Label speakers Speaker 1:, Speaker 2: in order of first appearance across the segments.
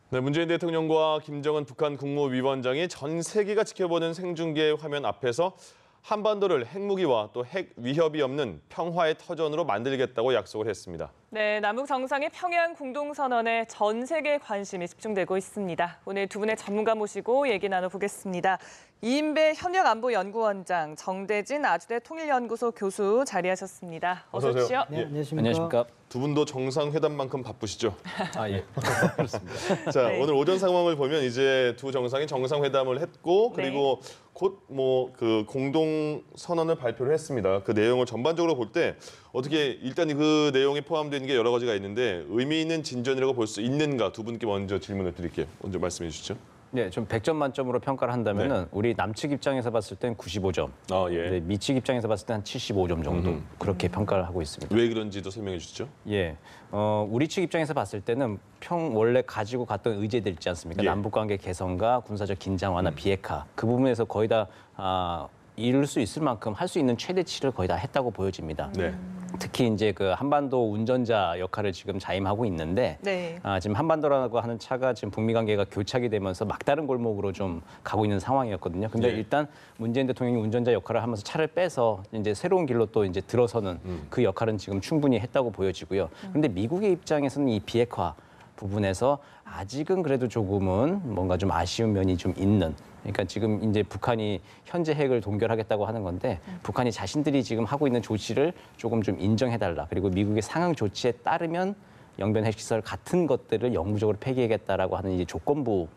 Speaker 1: 네, 문재인 대통령과 김정은 북한 국무위원장이 전 세계가 지켜보는 생중계 화면 앞에서 한반도를 핵무기와 또 핵 위협이 없는 평화의 터전으로 만들겠다고 약속을 했습니다.
Speaker 2: 네, 남북 정상의 평양 공동선언에 전 세계 관심이 집중되고 있습니다. 오늘 두 분의 전문가 모시고 얘기 나눠보겠습니다. 이인배 현역안보연구원장, 정대진 아주대 통일연구소 교수 자리하셨습니다. 어서 오십시오.
Speaker 3: 네, 안녕하십니까.
Speaker 1: 두 분도 정상회담만큼 바쁘시죠?
Speaker 3: 아, 예. 그렇습니다.
Speaker 1: 자,
Speaker 2: 네.
Speaker 1: 오늘 오전 상황을 보면 이제 두 정상이 정상회담을 했고 그리고 곧 그 공동 선언을 발표를 했습니다. 그 내용을 전반적으로 볼 때 어떻게 일단 그 내용에 포함되어 있는 게 여러 가지가 있는데 의미 있는 진전이라고 볼 수 있는가 두 분께 먼저 질문을 드릴게요. 먼저 말씀해 주시죠.
Speaker 3: 네, 좀 100점 만점으로 평가를 한다면은 우리 남측 입장에서 봤을 땐 95점.
Speaker 1: 아, 예.
Speaker 3: 네, 미측 입장에서 봤을 때 한 75점 정도 그렇게 평가를 하고 있습니다.
Speaker 1: 왜 그런지도 설명해 주시죠.
Speaker 3: 예, 우리 측 입장에서 봤을 때는 원래 가지고 갔던 의제들 있지 않습니까?
Speaker 1: 예.
Speaker 3: 남북관계 개선과 군사적 긴장 완화, 비핵화 그 부분에서 거의 다 이룰 수 있을 만큼 할 수 있는 최대치를 거의 다 했다고 보여집니다.
Speaker 1: 네.
Speaker 3: 특히 이제 그 한반도 운전자 역할을 지금 자임하고 있는데
Speaker 2: 네.
Speaker 3: 지금 한반도라고 하는 차가 지금 북미 관계가 교착이 되면서 막다른 골목으로 좀 가고 있는 상황이었거든요. 근데
Speaker 1: 네.
Speaker 3: 일단 문재인 대통령이 운전자 역할을 하면서 차를 빼서 이제 새로운 길로 또 이제 들어서는 그 역할은 지금 충분히 했다고 보여지고요. 그런데 미국의 입장에서는 이 비핵화 부분에서 아직은 그래도 조금은 뭔가 좀 아쉬운 면이 좀 있는. 그러니까 지금 이제 북한이 현재 핵을 동결하겠다고 하는 건데 북한이 자신들이 지금 하고 있는 조치를 조금 좀 인정해달라. 그리고 미국의 상응 조치에 따르면 영변 핵시설 같은 것들을 영구적으로 폐기하겠다라고 하는 이제 조건부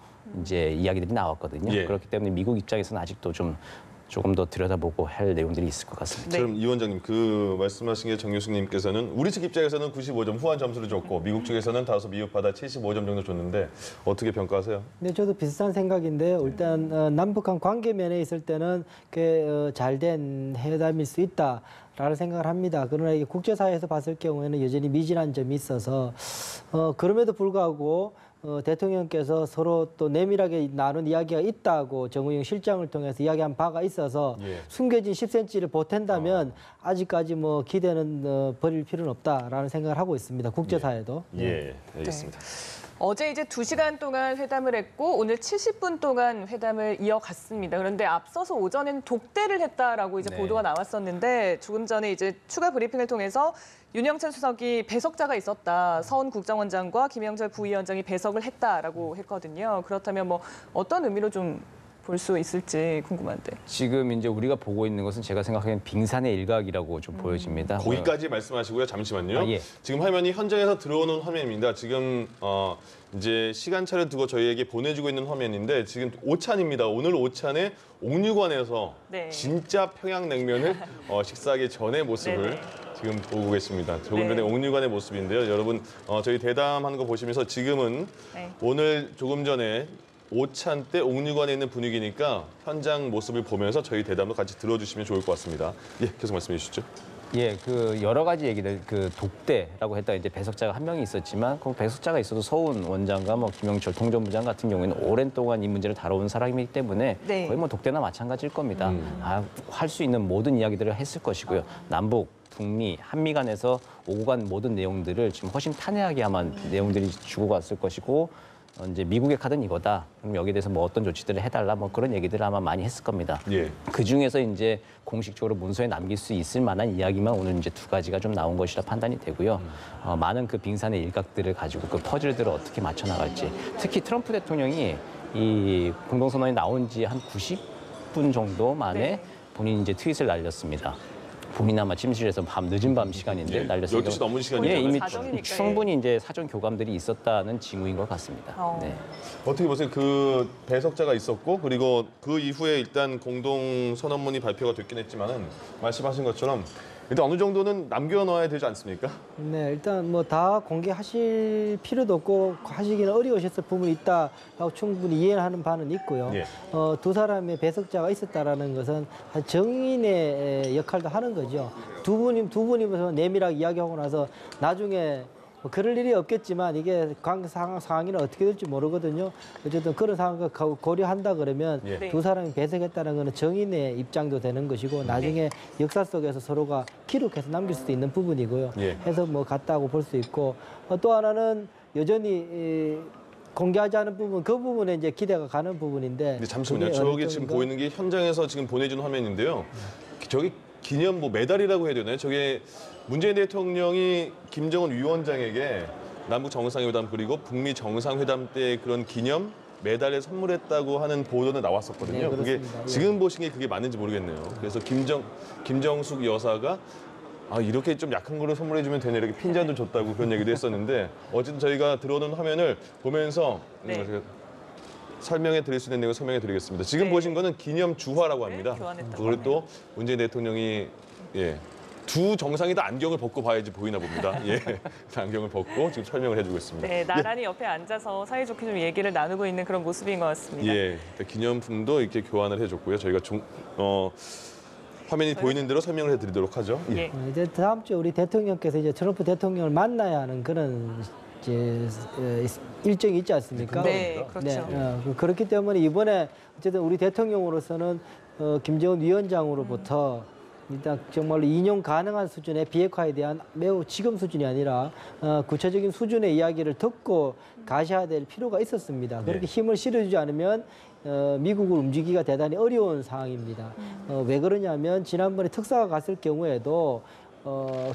Speaker 3: 이제 이야기들이 나왔거든요.
Speaker 1: 예.
Speaker 3: 그렇기 때문에 미국 입장에서는 아직도 조금 더 들여다보고 할 내용들이 있을 것 같습니다.
Speaker 1: 그럼 이 원장님 그 말씀하신 게 정 교수님께서는 우리 측 입장에서는 95점 후한 점수를 줬고 미국 측에서는 다소 미흡하다 75점 정도 줬는데 어떻게 평가하세요?
Speaker 4: 네, 저도 비슷한 생각인데요. 일단 남북한 관계 면에 있을 때는 꽤 잘된 회담일 수 있다라는 생각을 합니다. 그러나 이게 국제사회에서 봤을 경우에는 여전히 미진한 점이 있어서 그럼에도 불구하고 대통령께서 서로 또 내밀하게 나눈 이야기가 있다고 정의용 실장을 통해서 이야기한 바가 있어서
Speaker 1: 예.
Speaker 4: 숨겨진 10cm를 보탠다면 아직까지 뭐 기대는 버릴 필요는 없다라는 생각을 하고 있습니다. 국제사회도.
Speaker 1: 예, 알겠습니다.
Speaker 2: 어제 이제 2시간 동안 회담을 했고 오늘 70분 동안 회담을 이어갔습니다. 그런데 앞서서 오전에는 독대를 했다라고 이제
Speaker 3: 네.
Speaker 2: 보도가 나왔었는데 조금 전에 이제 추가 브리핑을 통해서 윤영찬 수석이 배석자가 있었다. 서훈 국정원장과 김영철 부위원장이 배석을 했다라고 했거든요. 그렇다면 뭐 어떤 의미로 좀 볼 수 있을지 궁금한데.
Speaker 3: 지금 이제 우리가 보고 있는 것은 제가 생각하기엔 빙산의 일각이라고 좀 보여집니다.
Speaker 1: 거기까지 말씀하시고요. 잠시만요.
Speaker 3: 예.
Speaker 1: 지금 화면이 현장에서 들어오는 화면입니다. 지금 이제 시간차를 두고 저희에게 보내주고 있는 화면인데 지금 오찬입니다. 오늘 오찬에 옥류관에서
Speaker 2: 네.
Speaker 1: 진짜 평양냉면을 식사하기 전의 모습을
Speaker 2: 네네.
Speaker 1: 지금 보고 계십니다. 조금
Speaker 2: 네.
Speaker 1: 전에 옥류관의 모습인데요. 여러분 저희 대담하는 거 보시면서 지금은
Speaker 2: 네.
Speaker 1: 오늘 조금 전에 오찬 때 옥류관에 있는 분위기니까 현장 모습을 보면서 저희 대담도 같이 들어주시면 좋을 것 같습니다. 예, 계속 말씀해 주시죠.
Speaker 3: 예, 그 여러 가지 얘기들, 그 독대라고 했다 이제 배석자가 한 명이 있었지만 그 배석자가 있어도 서훈 원장과 뭐 김영철 통전부장 같은 경우에는 오랜 동안 이 문제를 다뤄온 사람이기 때문에
Speaker 2: 네.
Speaker 3: 거의 뭐 독대나 마찬가지일 겁니다. 할 수 있는 모든 이야기들을 했을 것이고요. 남북, 북미, 한미 간에서 오고 간 모든 내용들을 지금 훨씬 탄회하게 아마 내용들이 주고 갔을 것이고 이제 미국의 카드는 이거다. 그럼 여기에 대해서 뭐 어떤 조치들을 해달라 뭐 그런 얘기들을 아마 많이 했을 겁니다.
Speaker 1: 예.
Speaker 3: 그 중에서 이제 공식적으로 문서에 남길 수 있을 만한 이야기만 오늘 이제 두 가지가 좀 나온 것이라 판단이 되고요. 많은 그 빙산의 일각들을 가지고 그 퍼즐들을 어떻게 맞춰 나갈지. 특히 트럼프 대통령이 이 공동선언이 나온 지 한 90분 정도 만에
Speaker 2: 네.
Speaker 3: 본인이 이제 트윗을 날렸습니다. 본인 아마 침실에서 늦은 밤 시간인데
Speaker 1: 예,
Speaker 3: 날렸습니다.
Speaker 1: 12시 넘은 시간이죠.
Speaker 3: 예, 이미
Speaker 2: 사정이니까,
Speaker 3: 충분히 이제 사전 교감들이 있었다는 징후인 것 같습니다. 네.
Speaker 1: 어떻게 보세요? 그 배석자가 있었고 그리고 그 이후에 일단 공동 선언문이 발표가 됐긴 했지만은 말씀하신 것처럼 일단 어느 정도는 남겨놔야 되지 않습니까?
Speaker 4: 네, 일단 뭐 다 공개하실 필요도 없고 하시기는 어려우셨을 부분이 있다라고 충분히 이해하는 바는 있고요.
Speaker 1: 예.
Speaker 4: 두 사람의 배석자가 있었다라는 것은 정인의 역할도 하는 거죠. 두 분이면서 내밀하게 이야기하고 나서 나중에 뭐 그럴 일이 없겠지만 이게 관계 상황이 어떻게 될지 모르거든요. 어쨌든 그런 상황을 고려한다 그러면
Speaker 1: 예.
Speaker 4: 두 사람이 배석했다는 것은 정인의 입장도 되는 것이고 나중에 역사 속에서 서로가 기록해서 남길 수도 있는 부분이고요.
Speaker 1: 예.
Speaker 4: 해서 뭐 같다고 볼 수 있고 또 하나는 여전히 공개하지 않은 부분, 그 부분에 이제 기대가 가는 부분인데.
Speaker 1: 근데 잠시만요.
Speaker 4: 그게 어느
Speaker 1: 저기 지금
Speaker 4: 정도-
Speaker 1: 보이는 게 현장에서 지금 보내준 화면인데요. 저기 기념 뭐 메달이라고 해야 되나요? 저게 문재인 대통령이 김정은 위원장에게 남북 정상회담 그리고 북미 정상회담 때 그런 기념 메달을 선물했다고 하는 보도는 나왔었거든요.
Speaker 4: 네,
Speaker 1: 그게
Speaker 4: 그렇습니다. 예.
Speaker 1: 지금 보신 게 그게 맞는지 모르겠네요. 그래서 김정숙 여사가 이렇게 좀 약한 거를 선물해주면 되네 이렇게 핀잔도 줬다고 그런 얘기도 했었는데 어쨌든 저희가 들어오는 화면을 보면서
Speaker 2: 네.
Speaker 1: 제가 설명해 드릴 수 있는 내용을 설명해 드리겠습니다. 지금
Speaker 2: 네.
Speaker 1: 보신 거는 기념 주화라고 합니다.
Speaker 2: 교환했다고
Speaker 1: 그걸 또 문재인 대통령이 두 정상이 다 안경을 벗고 봐야지 보이나 봅니다. 안경을 벗고 지금 설명을 해주고 있습니다.
Speaker 2: 네, 나란히 옆에 앉아서 사이좋게 좀 얘기를 나누고 있는 그런 모습인 것 같습니다.
Speaker 1: 기념품도 이렇게 교환을 해줬고요. 저희가 화면이 보이는 대로 설명을 해드리도록 하죠.
Speaker 2: 예.
Speaker 4: 이제 다음 주에 우리 대통령께서 이제 트럼프 대통령을 만나야 하는 그런 이제 일정이 있지 않습니까?
Speaker 2: 네, 그렇죠.
Speaker 4: 그렇기 때문에 이번에 어쨌든 우리 대통령으로서는 김정은 위원장으로부터 일단 정말로 인용 가능한 수준의 비핵화에 대한 매우 지금 수준이 아니라 구체적인 수준의 이야기를 듣고 가셔야 될 필요가 있었습니다. 그렇게 힘을 실어주지 않으면 미국을 움직이기가 대단히 어려운 상황입니다. 왜 그러냐면 지난번에 특사가 갔을 경우에도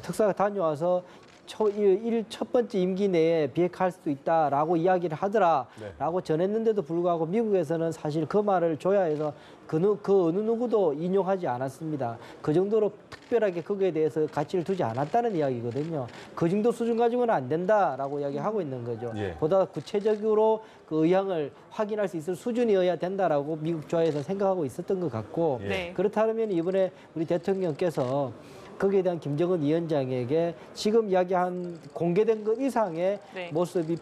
Speaker 4: 특사가 다녀와서 첫 번째 임기 내에 비핵화할 수도 있다라고 이야기를 하더라라고 전했는데도 불구하고 미국에서는 사실 그 말을 줘야 해서 그 어느 누구도 인용하지 않았습니다. 그 정도로 특별하게 거기에 대해서 가치를 두지 않았다는 이야기거든요. 그 정도 수준 가지고는 안 된다라고 이야기하고 있는 거죠. 보다 구체적으로 그 의향을 확인할 수 있을 수준이어야 된다라고 미국 조야에서 생각하고 있었던 것 같고 그렇다면 이번에 우리 대통령께서 거기에 대한 김정은 위원장에게 지금 이야기한 공개된 것 이상의 모습이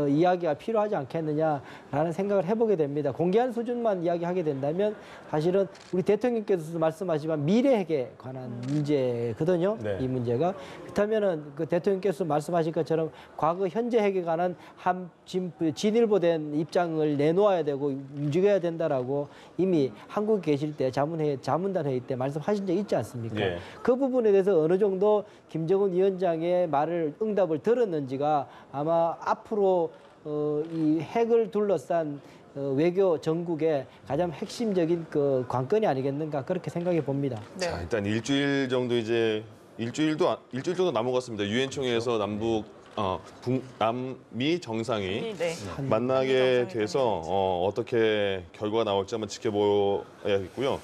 Speaker 4: 이야기가 필요하지 않겠느냐라는 생각을 해보게 됩니다. 공개한 수준만 이야기하게 된다면 사실은 우리 대통령께서도 말씀하시지만 미래 핵에 관한 문제거든요. 이 문제가. 그렇다면은 그 대통령께서 말씀하신 것처럼 과거 현재 핵에 관한 진일보된 입장을 내놓아야 되고 움직여야 된다라고 이미 한국에 계실 때 자문단 회의 때 말씀하신 적 있지 않습니까? 그 부분에 대해서 어느 정도 김정은 위원장의 응답을 들었는지가 아마 앞으로 이 핵을 둘러싼 외교 전국의 가장 핵심적인 그 관건이 아니겠는가 그렇게 생각해 봅니다.
Speaker 1: 자, 일단 일주일 정도 일주일 정도 남은 것 같습니다. 유엔 총회에서 남미 정상이 만나게 돼서 어떻게 결과가 나올지 한번 지켜봐야겠고요.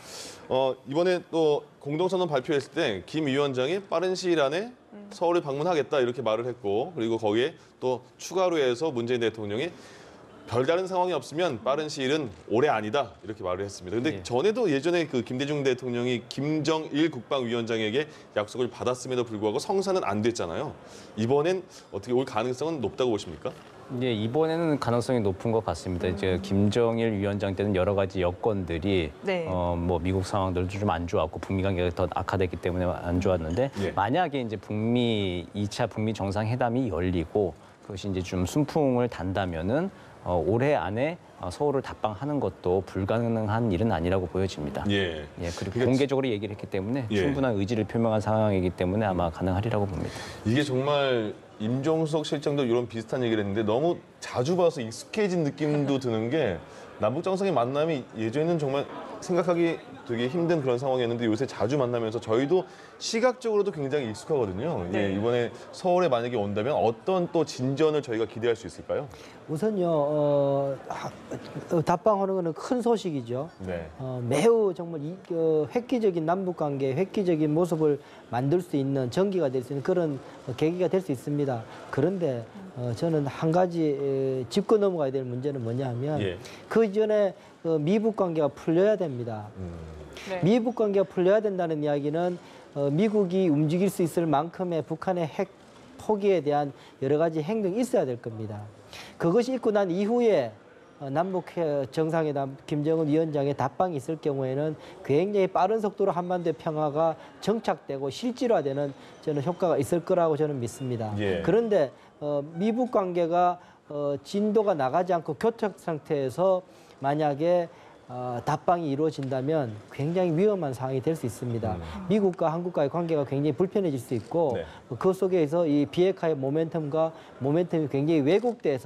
Speaker 1: 이번에 또 공동선언 발표했을 때 김 위원장이 빠른 시일 안에 서울을 방문하겠다 이렇게 말을 했고 그리고 거기에 또 추가로 해서 문재인 대통령이 별다른 상황이 없으면 빠른 시일은 올해 아니다 이렇게 말을 했습니다. 근데 전에도 예전에 그 김대중 대통령이 김정일 국방위원장에게 약속을 받았음에도 불구하고 성사는 안 됐잖아요. 이번엔 어떻게 올 가능성은 높다고 보십니까?
Speaker 3: 이번에는 가능성이 높은 것 같습니다. 이제 김정일 위원장 때는 여러 가지 여건들이 뭐 미국 상황들도 좀 안 좋았고 북미 관계가 더 악화됐기 때문에 안 좋았는데 만약에 이제 2차 북미 정상회담이 열리고 그것이 이제 좀 순풍을 단다면은 올해 안에 서울을 답방하는 것도 불가능한 일은 아니라고 보여집니다. 그리고 공개적으로 얘기를 했기 때문에 충분한 의지를 표명한 상황이기 때문에 아마 가능하리라고 봅니다.
Speaker 1: 이게 정말 임종석 실장도 이런 비슷한 얘기를 했는데 너무 자주 봐서 익숙해진 느낌도 드는 게 남북 정상의 만남이 예전에는 정말 생각하기 되게 힘든 그런 상황이었는데 요새 자주 만나면서 저희도 시각적으로도 굉장히 익숙하거든요. 이번에 서울에 만약에 온다면 어떤 또 진전을 저희가 기대할 수 있을까요?
Speaker 4: 우선요 답방하는 것은 큰 소식이죠. 매우 정말 획기적인 남북 관계, 획기적인 모습을 만들 수 있는 전기가 될 수 있는 그런 계기가 될 수 있습니다. 그런데 저는 한 가지 짚고 넘어가야 될 문제는 뭐냐면 그 이전에 미북 관계가 풀려야 됩니다. 미북 관계가 풀려야 된다는 이야기는 미국이 움직일 수 있을 만큼의 북한의 핵 포기에 대한 여러 가지 행동이 있어야 될 겁니다. 그것이 있고 난 이후에 남북 정상회담 김정은 위원장의 답방이 있을 경우에는 굉장히 빠른 속도로 한반도 평화가 정착되고 실질화되는 저는 효과가 있을 거라고 저는 믿습니다. 그런데 미북 관계가 진도가 나가지 않고 교착 상태에서 만약에 답방이 이루어진다면 굉장히 위험한 상황이 될 수 있습니다. 미국과 한국과의 관계가 굉장히 불편해질 수 있고
Speaker 1: 네.
Speaker 4: 그 속에서 이 비핵화의 모멘텀이 굉장히 왜곡될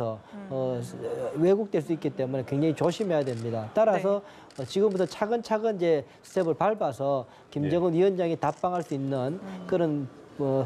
Speaker 4: 수 있기 때문에 굉장히 조심해야 됩니다. 따라서 지금부터 차근차근 이제 스텝을 밟아서 김정은 위원장이 답방할 수 있는 그런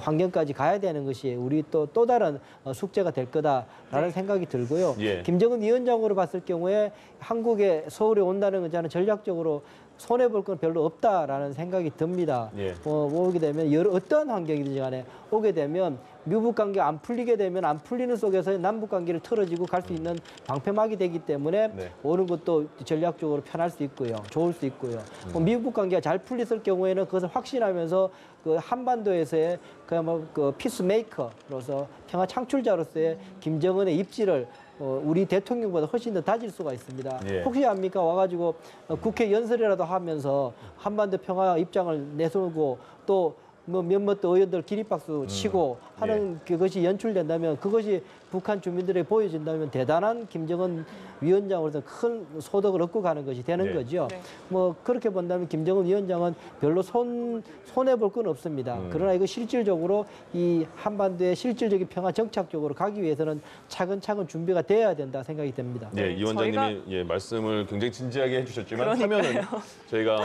Speaker 4: 환경까지 가야 되는 것이 우리 또 다른 숙제가 될 거다라는 생각이 들고요.
Speaker 1: 예.
Speaker 4: 김정은 위원장으로 봤을 경우에 한국에 서울에 온다는 건 저는 전략적으로 손해볼 건 별로 없다라는 생각이 듭니다.
Speaker 1: 예.
Speaker 4: 오게 되면 어떠한 환경이든지 간에 오게 되면 미북 관계 안 풀리게 되면 안 풀리는 속에서 남북 관계를 틀어지고 갈 수 있는 방패막이 되기 때문에
Speaker 1: 네.
Speaker 4: 오는 것도 전략적으로 편할 수 있고요. 좋을 수 있고요. 미북 관계가 잘 풀렸을 경우에는 그것을 확신하면서 그 한반도에서의 그 피스메이커로서 평화 창출자로서의 김정은의 입지를 우리 대통령보다 훨씬 더 다질 수가 있습니다.
Speaker 1: 예.
Speaker 4: 혹시 압니까? 와가지고 국회 연설이라도 하면서 한반도 평화 입장을 내세우고 또 뭐 몇몇 의원들 기립박수 치고 하는 그것이 연출된다면 그것이 북한 주민들에게 보여진다면 대단한 김정은 위원장으로서 큰 소득을 얻고 가는 것이 되는
Speaker 1: 네.
Speaker 4: 거죠.
Speaker 2: 네.
Speaker 4: 뭐 그렇게 본다면 김정은 위원장은 별로 손해볼 건 없습니다. 그러나 이거 실질적으로 이 한반도의 실질적인 평화 정착 쪽으로 가기 위해서는 차근차근 준비가 돼야 된다 생각이 됩니다.
Speaker 1: 예, 이 원장님이 말씀을 굉장히 진지하게 해주셨지만 화면은 저희가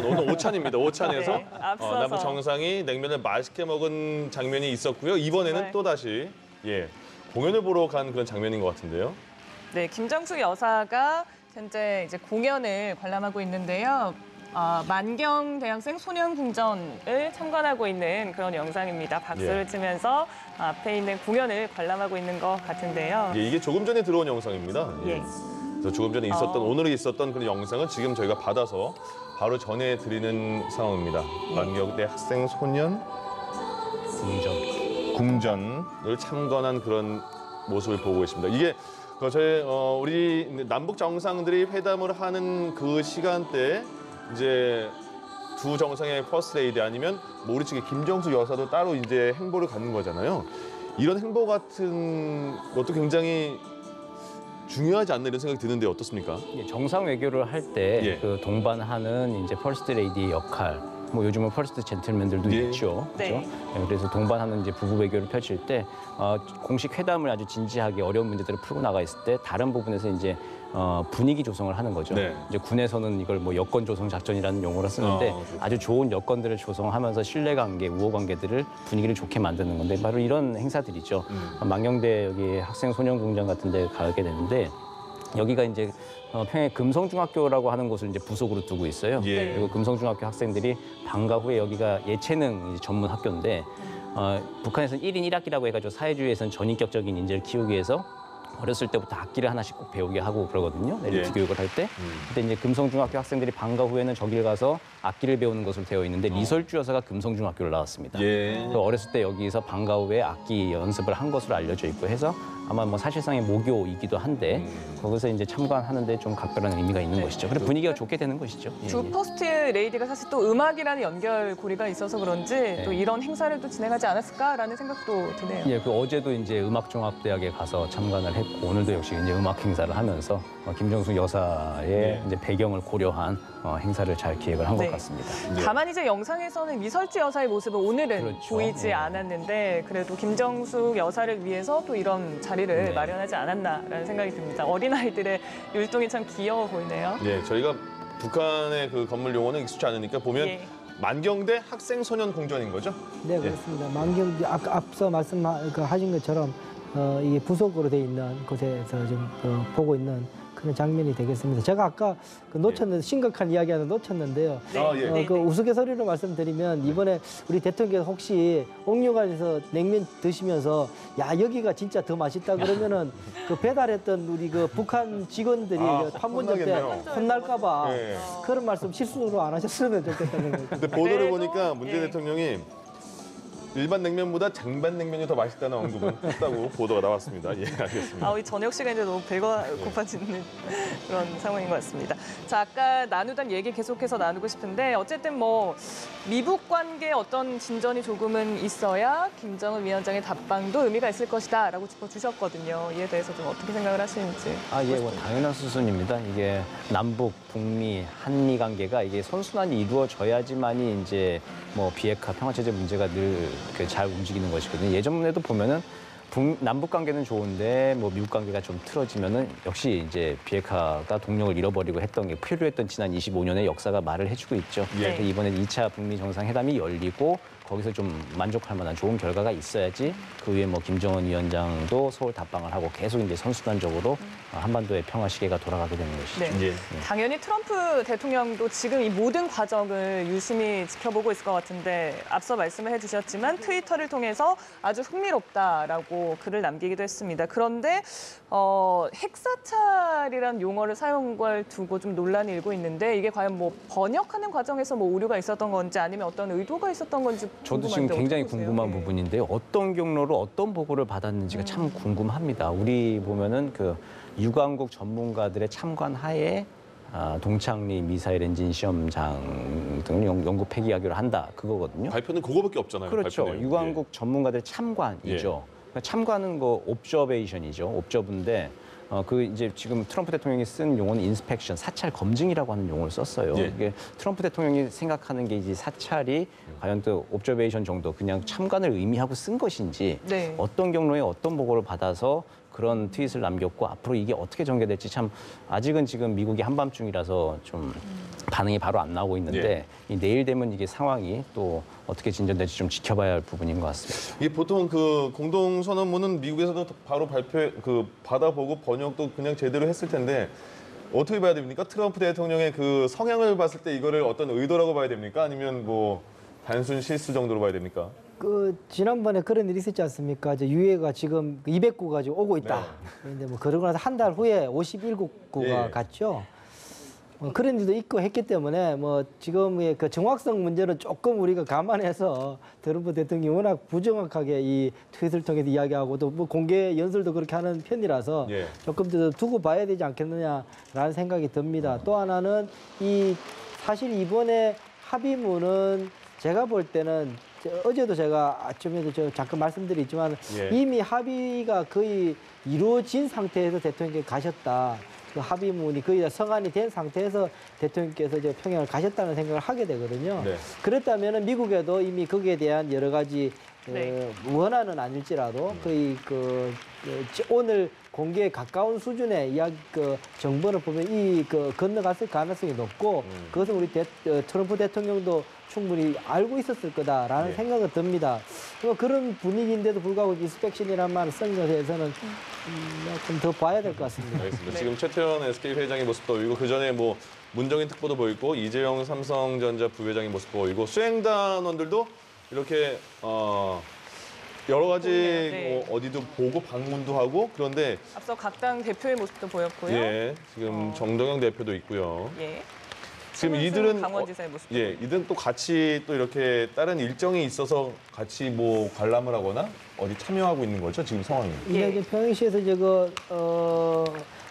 Speaker 1: 오늘 오찬입니다. 오찬에서
Speaker 2: 네, 앞서서.
Speaker 1: 남북 정상이 냉면을 맛있게 먹은 장면이 있었고요. 이번에는
Speaker 2: 네.
Speaker 1: 또 다시 공연을 보러 간 그런 장면인 것 같은데요.
Speaker 2: 네, 김정숙 여사가 현재 이제 공연을 관람하고 있는데요. 만경 대학생 소년궁전을 참관하고 있는 그런 영상입니다. 박수를 치면서 앞에 있는 공연을 관람하고 있는 것 같은데요.
Speaker 1: 예, 이게 조금 전에 들어온 영상입니다.
Speaker 2: 예.
Speaker 1: 그래서 조금 전에 오늘 있었던 그런 영상을 지금 저희가 받아서 바로 전해드리는 상황입니다. 만경대 학생 소년 궁전을 참관한 그런 모습을 보고 있습니다. 이게 저희 우리 남북 정상들이 회담을 하는 그 시간대에 이제 두 정상의 퍼스트 레이디 아니면 우리 측의 김정숙 여사도 따로 이제 행보를 갖는 거잖아요. 이런 행보 같은 것도 굉장히 중요하지 않나 이런 생각이 드는데 어떻습니까?
Speaker 3: 정상 외교를 할 때
Speaker 1: 예.
Speaker 3: 그 동반하는 이제 퍼스트 레이디의 역할, 뭐 요즘은 퍼스트 젠틀맨들도
Speaker 1: 예.
Speaker 3: 있죠.
Speaker 2: 네.
Speaker 3: 그렇죠? 그래서 동반하는 이제 부부 외교를 펼칠 때 공식 회담을 아주 진지하게 어려운 문제들을 풀고 나가 있을 때 다른 부분에서 이제 분위기 조성을 하는 거죠.
Speaker 1: 네.
Speaker 3: 이제 군에서는 이걸 뭐 여건 조성 작전이라는 용어를 쓰는데
Speaker 1: 그렇죠.
Speaker 3: 아주 좋은 여건들을 조성하면서 신뢰관계, 우호관계들을 분위기를 좋게 만드는 건데 바로 이런 행사들이죠. 만경대 여기 학생 소년궁전 같은 데 가게 되는데 여기가 이제 평양 금성중학교라고 하는 곳을 이제 부속으로 두고 있어요.
Speaker 1: 예.
Speaker 3: 그리고 금성중학교 학생들이 방과 후에 여기가 예체능 전문 학교인데 북한에서는 1인 1학기라고 해가지고 사회주의에서는 전인격적인 인재를 키우기 위해서 어렸을 때부터 악기를 하나씩 꼭 배우게 하고 그러거든요. 엘리트 교육을 할 때. 그때 이제 금성중학교 학생들이 방과 후에는 저길 가서 악기를 배우는 것으로 되어 있는데 리설주 여사가 금성중학교를 나왔습니다. 그래서 어렸을 때 여기서 방과 후에 악기 연습을 한 것으로 알려져 있고 해서 아마 뭐 사실상의 모교이기도 한데 거기서 이제 참관하는데 좀 각별한 의미가 있는 것이죠. 그리고 분위기가 좋게 되는 것이죠. 예,
Speaker 2: 두
Speaker 3: 예.
Speaker 2: 퍼스트 레이디가 사실 또 음악이라는 연결고리가 있어서 그런지 또 이런 행사를 또 진행하지 않았을까라는 생각도 드네요.
Speaker 3: 예, 그 어제도 이제 음악종합대학에 가서 참관을 했고 오늘도 역시 이제 음악 행사를 하면서 김정숙 여사의 이제 배경을 고려한 행사를 잘 기획을 한 것
Speaker 2: 네.
Speaker 3: 같습니다.
Speaker 2: 다만 이제 영상에서는 미설주 여사의 모습은 오늘은
Speaker 3: 그렇죠.
Speaker 2: 보이지 않았는데 그래도 김정숙 여사를 위해서 또 이런 자리를
Speaker 3: 네.
Speaker 2: 마련하지 않았나라는 생각이 듭니다. 어린아이들의 율동이 참 귀여워 보이네요.
Speaker 1: 예, 저희가 북한의 그 건물 용어는 익숙치 않으니까 보면
Speaker 2: 예.
Speaker 1: 만경대 학생 소년 궁전인 거죠?
Speaker 4: 네, 그렇습니다. 앞서 말씀하신 것처럼 이게 부속으로 돼 있는 곳에서 좀 보고 있는 그런 장면이 되겠습니다. 제가 아까 심각한 이야기 하나 놓쳤는데요.
Speaker 2: 네.
Speaker 4: 그 우스갯소리로 말씀드리면 이번에 우리 대통령께서 혹시 옥류관에서 냉면 드시면서 야 여기가 진짜 더 맛있다 그러면은 그 배달했던 우리 그 북한 직원들이 판문점 때
Speaker 1: 혼나겠네요.
Speaker 4: 혼날까봐
Speaker 1: 네.
Speaker 4: 그런 말씀 실수로 안 하셨으면 좋겠다는 거예요.
Speaker 1: 근데 보도를
Speaker 2: 그래도,
Speaker 1: 보니까 문재인
Speaker 2: 예.
Speaker 1: 대통령이 일반 냉면보다 쟁반 냉면이 더 맛있다는 언급은 했다고 보도가 나왔습니다. 예, 알겠습니다.
Speaker 2: 이 저녁 시간인데 너무 배가 고파지는 그런 상황인 것 같습니다. 자, 아까 나누던 얘기 계속해서 나누고 싶은데 어쨌든 뭐 미북 관계 어떤 진전이 조금은 있어야 김정은 위원장의 답방도 의미가 있을 것이다라고 짚어주셨거든요. 이에 대해서 좀 어떻게 생각을 하시는지.
Speaker 3: 예, 뭐 당연한 수순입니다. 이게 남북, 북미, 한미 관계가 이게 선순환이 이루어져야지만이 이제 뭐 비핵화, 평화체제 문제가 늘 잘 움직이는 것이거든요. 예전에도 보면은 남북 관계는 좋은데 뭐 미국 관계가 좀 틀어지면은 역시 이제 비핵화가 동력을 잃어버리고 했던 게 필요했던 지난 25년의 역사가 말을 해주고 있죠.
Speaker 2: 예.
Speaker 3: 그래서 이번에 2차 북미 정상회담이 열리고 거기서 좀 만족할 만한 좋은 결과가 있어야지 그 위에 뭐 김정은 위원장도 서울 답방을 하고 계속 이제 선수단적으로 한반도의 평화 시계가 돌아가게 되는 것이죠.
Speaker 2: 네.
Speaker 1: 예.
Speaker 2: 당연히 트럼프 대통령도 지금 이 모든 과정을 유심히 지켜보고 있을 것 같은데 앞서 말씀을 해주셨지만 트위터를 통해서 아주 흥미롭다라고 글을 남기기도 했습니다. 그런데 핵사찰이란 용어를 사용한 걸 두고 좀 논란이 일고 있는데 이게 과연 뭐 번역하는 과정에서 뭐 오류가 있었던 건지 아니면 어떤 의도가 있었던 건지
Speaker 3: 저도 지금
Speaker 2: 궁금한데
Speaker 3: 굉장히
Speaker 2: 어떻게 보세요?
Speaker 3: 궁금한
Speaker 2: 네.
Speaker 3: 부분인데요. 어떤 경로로 어떤 보고를 받았는지가 참 궁금합니다. 우리 보면은 그 유관국 전문가들의 참관 하에 동창리 미사일 엔진 시험장 등을 영구 폐기하기로 한다 그거거든요.
Speaker 1: 발표는 그거밖에 없잖아요.
Speaker 3: 그렇죠.
Speaker 1: 발표는.
Speaker 3: 유관국 전문가들의 참관이죠. 그러니까 참관은 그 옵저베이션이죠. 옵저브인데 그 이제 지금 트럼프 대통령이 쓴 용어는 인스펙션, 사찰 검증이라고 하는 용어를 썼어요.
Speaker 1: 예.
Speaker 3: 이게 트럼프 대통령이 생각하는 게 이제 사찰이 과연 또 옵저베이션 정도 그냥 참관을 의미하고 쓴 것인지
Speaker 2: 네.
Speaker 3: 어떤 경로에 어떤 보고를 받아서 그런 트윗을 남겼고 앞으로 이게 어떻게 전개될지 참 아직은 지금 미국이 한밤중이라서 좀 반응이 바로 안 나오고 있는데 이 내일 되면 이게 상황이 또 어떻게 진전될지 좀 지켜봐야 할 부분인 것 같습니다.
Speaker 1: 이게 보통 그 공동선언문은 미국에서도 바로 받아보고 번역도 그냥 제대로 했을 텐데 어떻게 봐야 됩니까? 트럼프 대통령의 그 성향을 봤을 때 이거를 어떤 의도라고 봐야 됩니까? 아니면 뭐 단순 실수 정도로 봐야 됩니까?
Speaker 4: 지난번에 그런 일이 있었지 않습니까? 유해가 지금 200구가 지금 오고 있다.
Speaker 1: 네.
Speaker 4: 그런데 뭐 그러고 나서 한 달 후에 51구가
Speaker 1: 예.
Speaker 4: 갔죠. 그런 일도 있고 했기 때문에 뭐 지금의 그 정확성 문제는 조금 우리가 감안해서 트럼프 대통령이 워낙 부정확하게 이 트윗을 통해서 이야기하고 또 뭐 공개 연설도 그렇게 하는 편이라서
Speaker 1: 예.
Speaker 4: 조금 더 두고 봐야 되지 않겠느냐라는 생각이 듭니다. 또 하나는 사실 이번에 합의문은 제가 볼 때는 어제도 제가 아침에도 잠깐 말씀드렸지만
Speaker 1: 예.
Speaker 4: 이미 합의가 거의 이루어진 상태에서 대통령께 가셨다. 그 합의문이 거의 다 성안이 된 상태에서 대통령께서 이제 평양을 가셨다는 생각을 하게 되거든요.
Speaker 1: 네.
Speaker 4: 그렇다면은 미국에도 이미 거기에 대한 여러 가지
Speaker 2: 네.
Speaker 4: 원한은 아닐지라도 거의 오늘 공개에 가까운 수준의 정보를 보면 건너갔을 가능성이 높고 그것은 우리 트럼프 대통령도 충분히 알고 있었을 거다라는
Speaker 1: 네.
Speaker 4: 생각은 듭니다. 그런 분위기인데도 불구하고 인스펙션이라는 말을 쓴 것에 대해서는 좀 더 봐야 될 것 같습니다.
Speaker 1: 알겠습니다.
Speaker 2: 네.
Speaker 1: 지금 최태원 SK 회장의 모습도 보이고 그 전에 뭐 문정인 특보도 보이고 이재용 삼성전자 부회장의 모습 보이고 수행단원들도 이렇게 여러 가지
Speaker 2: 보이네요. 네.
Speaker 1: 뭐 어디도 보고 방문도 하고 그런데
Speaker 2: 앞서 각 당 대표의 모습도 보였고요.
Speaker 1: 예 지금 정동영 대표도 있고요.
Speaker 2: 예.
Speaker 1: 지금
Speaker 2: 최문순
Speaker 1: 이들은
Speaker 2: 강원지사의 모습도
Speaker 1: 예 이들은 또 같이 또 이렇게 다른 일정이 있어서 같이 뭐 관람을 하거나 어디 참여하고 있는 거죠 지금 상황이.
Speaker 2: 예.
Speaker 4: 평양시에서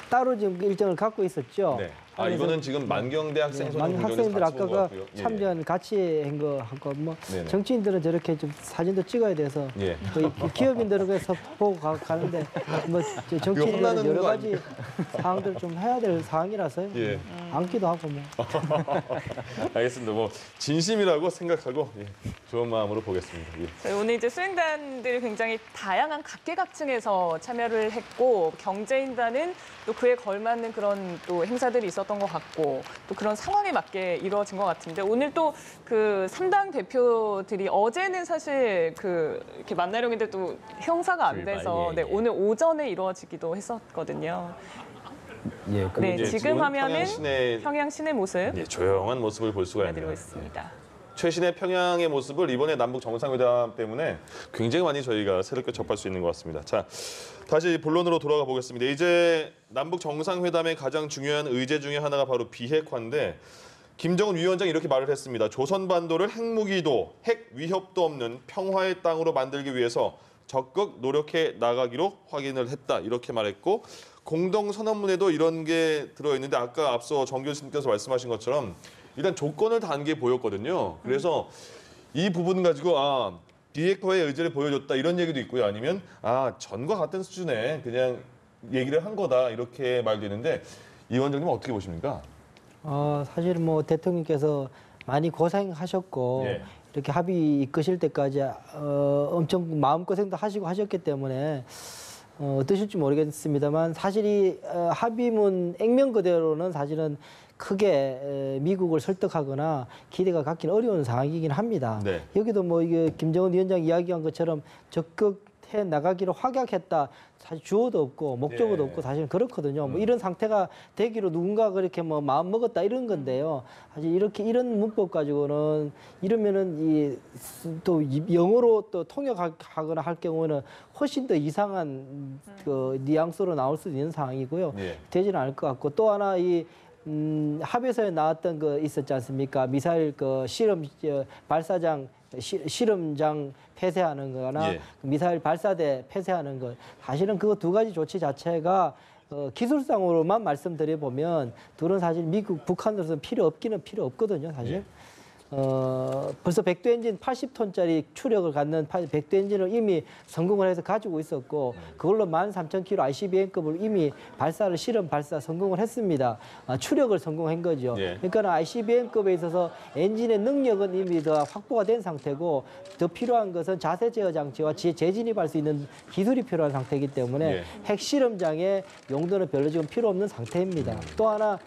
Speaker 4: 따로 지금 일정을 갖고 있었죠.
Speaker 1: 네. 이거는 지금 만경대 학생 소년
Speaker 4: 많은
Speaker 1: 공정에서
Speaker 4: 학생들
Speaker 1: 같이 본 것
Speaker 4: 아까가
Speaker 1: 같고요. 예.
Speaker 4: 참전 같이 한 거 하고 뭐
Speaker 1: 네네.
Speaker 4: 정치인들은 저렇게 좀 사진도 찍어야 돼서
Speaker 1: 예.
Speaker 4: 또 기업인들은 그래서 보고 가는데 뭐 정치인들은
Speaker 1: 혼나는
Speaker 4: 여러
Speaker 1: 거
Speaker 4: 가지 사항들을 좀 해야 될 사항이라서요.
Speaker 1: 예.
Speaker 4: 앉기도 하고 뭐.
Speaker 1: 알겠습니다. 뭐 진심이라고 생각하고 좋은 마음으로 보겠습니다. 예.
Speaker 2: 저희 오늘 이제 수행단들이 굉장히 다양한 각계각층에서 참여를 했고 경제인단은 또 그에 걸맞는 그런 또 행사들이 있었던 것 같고 또 그런 상황에 맞게 이루어진 것 같은데 오늘 또 그 3당 대표들이 어제는 사실 이렇게 만나려고 했는데 또 형사가 안 돼서
Speaker 3: 예, 예.
Speaker 2: 오늘 오전에 이루어지기도 했었거든요.
Speaker 3: 예,
Speaker 2: 네,
Speaker 1: 이제
Speaker 2: 지금
Speaker 1: 지금은
Speaker 2: 화면은
Speaker 1: 평양
Speaker 2: 평양 시내 모습
Speaker 1: 예, 조용한 모습을 볼 수가
Speaker 2: 보여드리고
Speaker 1: 있네요.
Speaker 2: 있습니다.
Speaker 1: 최신의 평양의 모습을 이번에 남북 정상회담 때문에 굉장히 많이 저희가 새롭게 접할 수 있는 것 같습니다. 자, 다시 본론으로 돌아가 보겠습니다. 이제 남북 정상회담의 가장 중요한 의제 중에 하나가 바로 비핵화인데 김정은 위원장이 이렇게 말을 했습니다. 조선반도를 핵무기도 핵 위협도 없는 평화의 땅으로 만들기 위해서 적극 노력해 나가기로 확인을 했다. 이렇게 말했고 공동선언문에도 이런 게 들어있는데 아까 앞서 정 교수님께서 말씀하신 것처럼 일단 조건을 단 게 보였거든요. 그래서 이 부분 가지고 비핵화의 의지를 보여줬다 이런 얘기도 있고요. 아니면 전과 같은 수준의 그냥 얘기를 한 거다 이렇게 말되는데 이 원장님은 어떻게 보십니까?
Speaker 4: 사실 뭐 대통령께서 많이 고생하셨고
Speaker 1: 예.
Speaker 4: 이렇게 합의 이끄실 때까지 엄청 마음고생도 하시고 하셨기 때문에 어떠실지 모르겠습니다만 사실 이 합의문 액면 그대로는 사실은 크게 미국을 설득하거나 기대가 갖기는 어려운 상황이긴 합니다.
Speaker 1: 네.
Speaker 4: 여기도 뭐 이게 김정은 위원장 이야기한 것처럼 적극해 나가기로 확약했다. 사실 주어도 없고 목적어도
Speaker 1: 예.
Speaker 4: 없고 사실은 그렇거든요. 뭐 이런 상태가 되기로 누군가 그렇게 뭐 마음 먹었다 이런 건데요. 사실 이렇게 이런 문법 가지고는 이러면은 또 영어로 또 통역하거나 할 경우는 훨씬 더 이상한 그 뉘앙스로 나올 수도 있는 상황이고요.
Speaker 1: 예.
Speaker 4: 되지는 않을 것 같고 또 하나 합의서에 나왔던 거 있었지 않습니까? 미사일 그 발사장 실험장 폐쇄하는 거나
Speaker 1: 예.
Speaker 4: 미사일 발사대 폐쇄하는 것 사실은 그 두 가지 조치 자체가 기술상으로만 말씀드려보면 둘은 사실 미국, 북한으로서는 필요 없기는 필요 없거든요, 사실.
Speaker 1: 예.
Speaker 4: 벌써 백두 엔진 80톤짜리 추력을 갖는 백두 엔진을 이미 성공을 해서 가지고 있었고 그걸로 13,000km ICBM급을 이미 실험 발사 성공을 했습니다. 추력을 성공한 거죠.
Speaker 1: 예.
Speaker 4: 그러니까 ICBM급에 있어서 엔진의 능력은 이미 더 확보가 된 상태고 더 필요한 것은 자세 제어 장치와 재진입할 수 있는 기술이 필요한 상태이기 때문에
Speaker 1: 예.
Speaker 4: 핵실험장의 용도는 별로 지금 필요 없는 상태입니다. 또 하나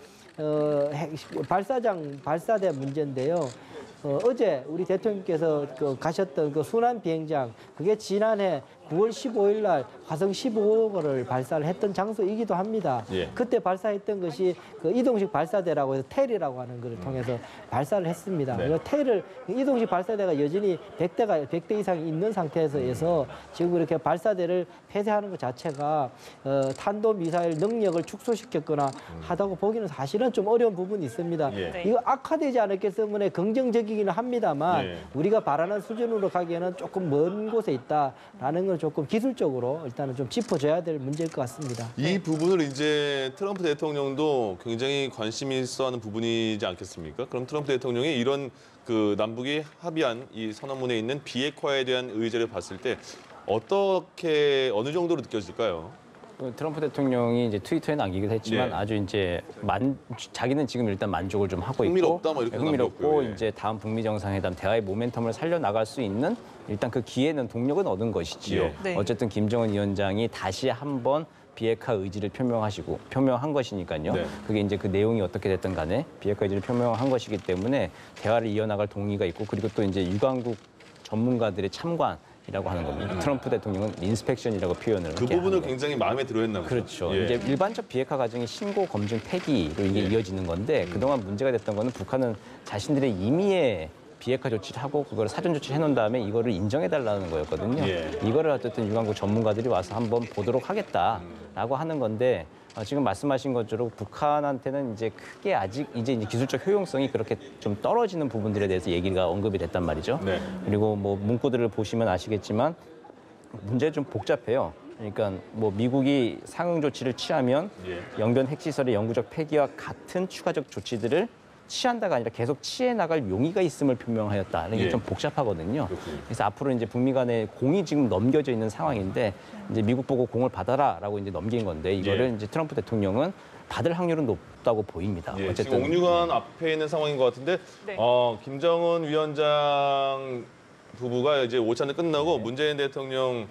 Speaker 4: 발사대 문제인데요. 어제 우리 대통령께서 가셨던 그 순환 비행장 그게 지난해 9월 15일 날 화성 15호를 발사를 했던 장소이기도 합니다.
Speaker 1: 예.
Speaker 4: 그때 발사했던 것이 그 이동식 발사대라고 해서 텔이라고 하는 것을 통해서 발사를 했습니다.
Speaker 1: 네.
Speaker 4: 이동식 발사대가 여전히 100대 이상이 있는 상태에서 지금 그렇게 발사대를 폐쇄하는 것 자체가 탄도미사일 능력을 축소시켰거나 하다고 보기는 사실은 좀 어려운 부분이 있습니다.
Speaker 1: 예.
Speaker 2: 네.
Speaker 4: 이거 악화되지 않았기 때문에 긍정적이기는 합니다만
Speaker 1: 예.
Speaker 4: 우리가 바라는 수준으로 가기에는 조금 먼 곳에 있다라는 걸 조금 기술적으로 일단은 좀 짚어줘야 될 문제일 것 같습니다.
Speaker 1: 이 부분을 이제 트럼프 대통령도 굉장히 관심 있어 하는 부분이지 않겠습니까? 그럼 트럼프 대통령이 이런 그 남북이 합의한 이 선언문에 있는 비핵화에 대한 의지를 봤을 때 어느 정도로 느껴질까요?
Speaker 3: 트럼프 대통령이 이제 트위터에 남기기도 했지만
Speaker 1: 예.
Speaker 3: 아주 이제 자기는 지금 일단 만족을 좀 하고 있고
Speaker 1: 흥미롭다 뭐 이렇게
Speaker 3: 흥미롭고
Speaker 1: 남겼고요. 예.
Speaker 3: 이제 다음 북미 정상회담 대화의 모멘텀을 살려 나갈 수 있는 일단 그 기회는 동력은 얻은 것이지요.
Speaker 1: 예.
Speaker 2: 네.
Speaker 3: 어쨌든 김정은 위원장이 다시 한번 비핵화 의지를 표명한 것이니까요.
Speaker 1: 네.
Speaker 3: 그게 이제 그 내용이 어떻게 됐든 간에 비핵화 의지를 표명한 것이기 때문에 대화를 이어나갈 동의가 있고 그리고 또 이제 유관국 전문가들의 참관이라고 하는 겁니다. 트럼프 대통령은 인스펙션이라고 표현을
Speaker 1: 그
Speaker 3: 이렇게
Speaker 1: 부분을
Speaker 3: 하는 거예요.
Speaker 1: 굉장히 마음에 들어했나 보죠.
Speaker 3: 그렇죠.
Speaker 1: 예.
Speaker 3: 이제 일반적 비핵화 과정이 신고, 검증, 폐기로 이게
Speaker 1: 예.
Speaker 3: 이어지는 건데 그동안 문제가 됐던 거는 북한은 자신들의 임의의 비핵화 조치를 하고 그걸 사전 조치를 해놓은 다음에 이거를 인정해달라는 거였거든요.
Speaker 1: 예.
Speaker 3: 이거를 어쨌든 유관국 전문가들이 와서 한번 보도록 하겠다라고 하는 건데 지금 말씀하신 것처럼 북한한테는 이제 크게 아직 이제 기술적 효용성이 그렇게 좀 떨어지는 부분들에 대해서 얘기가 언급이 됐단 말이죠.
Speaker 1: 네.
Speaker 3: 그리고 뭐 문구들을 보시면 아시겠지만 문제 좀 복잡해요. 그러니까 뭐 미국이 상응 조치를 취하면
Speaker 1: 예.
Speaker 3: 영변 핵시설의 영구적 폐기와 같은 추가적 조치들을 취한다가 아니라 계속 취해 나갈 용의가 있음을 표명하였다는 게
Speaker 1: 예.
Speaker 3: 좀 복잡하거든요.
Speaker 1: 그렇군요.
Speaker 3: 그래서 앞으로 이제 북미 간에 공이 지금 넘겨져 있는 상황인데 이제 미국 보고 공을 받아라라고 이제 넘긴 건데 이거를
Speaker 1: 예.
Speaker 3: 이제 트럼프 대통령은 받을 확률은 높다고 보입니다.
Speaker 1: 예,
Speaker 3: 어쨌든
Speaker 1: 지금 옥류관 앞에 있는 상황인 것 같은데
Speaker 2: 네.
Speaker 1: 김정은 위원장 부부가 이제 오찬을 끝나고 문재인 대통령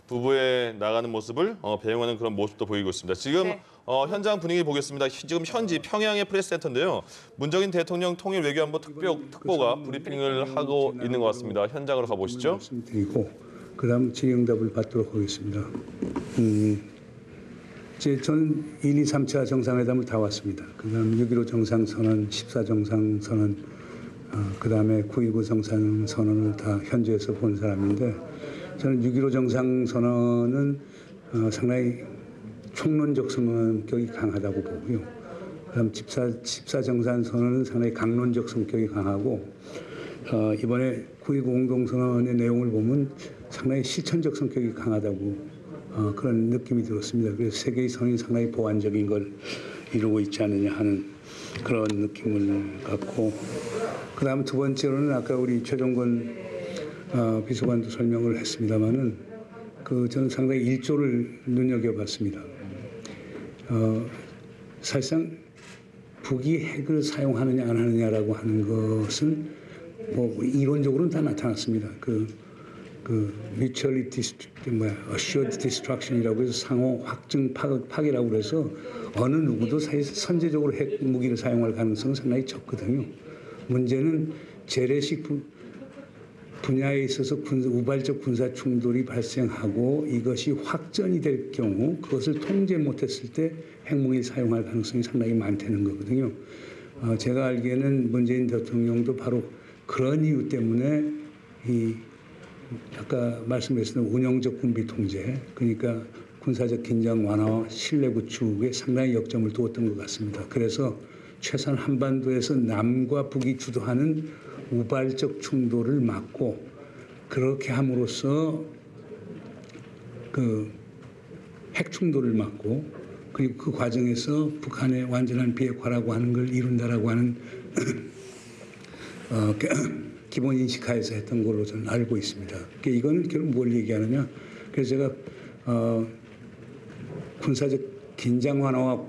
Speaker 1: 부부에 나가는 모습을 배웅하는 그런 모습도 보이고 있습니다. 지금
Speaker 2: 네.
Speaker 1: 현장 분위기 보겠습니다. 지금 현지 평양의 프레스센터인데요. 문재인 대통령 통일 외교안보 특보가 브리핑을 하고 있는 것 같습니다. 현장으로 가보시죠.
Speaker 5: 말씀드리고 그다음 질의응답을 받도록 하겠습니다. 전 1, 2, 3차 정상회담을 다 왔습니다. 그다음 6.15 정상선언, 14 정상선언, 그다음에 9.19 정상선언을 다 현지에서 본 사람인데 저는 6.15 정상선언은 상당히 총론적 성격이 강하다고 보고요. 그다음 14 정상 선언은 상당히 강론적 성격이 강하고 이번에 9.19 공동선언의 내용을 보면 상당히 실천적 성격이 강하다고 그런 느낌이 들었습니다. 그래서 세계의 선언이 상당히 보완적인 걸 이루고 있지 않느냐 하는 그런 느낌을 갖고, 그다음 두 번째로는 아까 우리 최종건 비서관도 설명을 했습니다마는 저는 상당히 일조를 눈여겨봤습니다. 사실상 북이 핵을 사용하느냐 안 하느냐라고 하는 것은 뭐 이론적으로는 다 나타났습니다. mutually assured destruction이라고 해서 상호 확증 파괴라고 그래서 어느 누구도 사실 선제적으로 핵 무기를 사용할 가능성은 상당히 적거든요. 문제는 재래식 분야에 있어서 우발적 군사 충돌이 발생하고 이것이 확전이 될 경우 그것을 통제 못했을 때 핵무기를 사용할 가능성이 상당히 많다는 거거든요. 제가 알기에는 문재인 대통령도 바로 그런 이유 때문에 아까 말씀하신 운영적 군비 통제, 그러니까 군사적 긴장 완화와 신뢰 구축에 상당히 역점을 두었던 것 같습니다. 그래서 최소한 한반도에서 남과 북이 주도하는 우발적 충돌을 막고, 그렇게 함으로써 핵 충돌을 막고, 그리고 그 과정에서 북한의 완전한 비핵화라고 하는 걸 이룬다라고 하는 기본 인식하에서 했던 걸로 저는 알고 있습니다. 그러니까 이거는 결국 뭘 얘기하느냐? 그래서 제가 군사적 긴장 완화와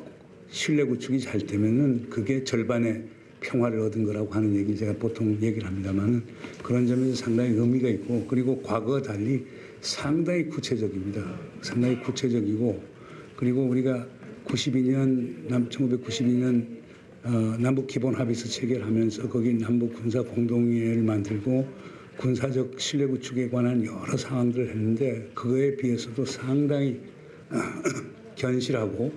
Speaker 5: 신뢰 구축이 잘 되면은 그게 절반의 평화를 얻은 거라고 하는 얘기 제가 보통 얘기를 합니다만은 그런 점에서 상당히 의미가 있고, 그리고 과거와 달리 상당히 구체적입니다. 상당히 구체적이고, 그리고 우리가 1992년 남북 기본 합의서 체결하면서 거기 남북 군사 공동위원회를 만들고 군사적 신뢰 구축에 관한 여러 상황들을 했는데 그거에 비해서도 상당히 견실하고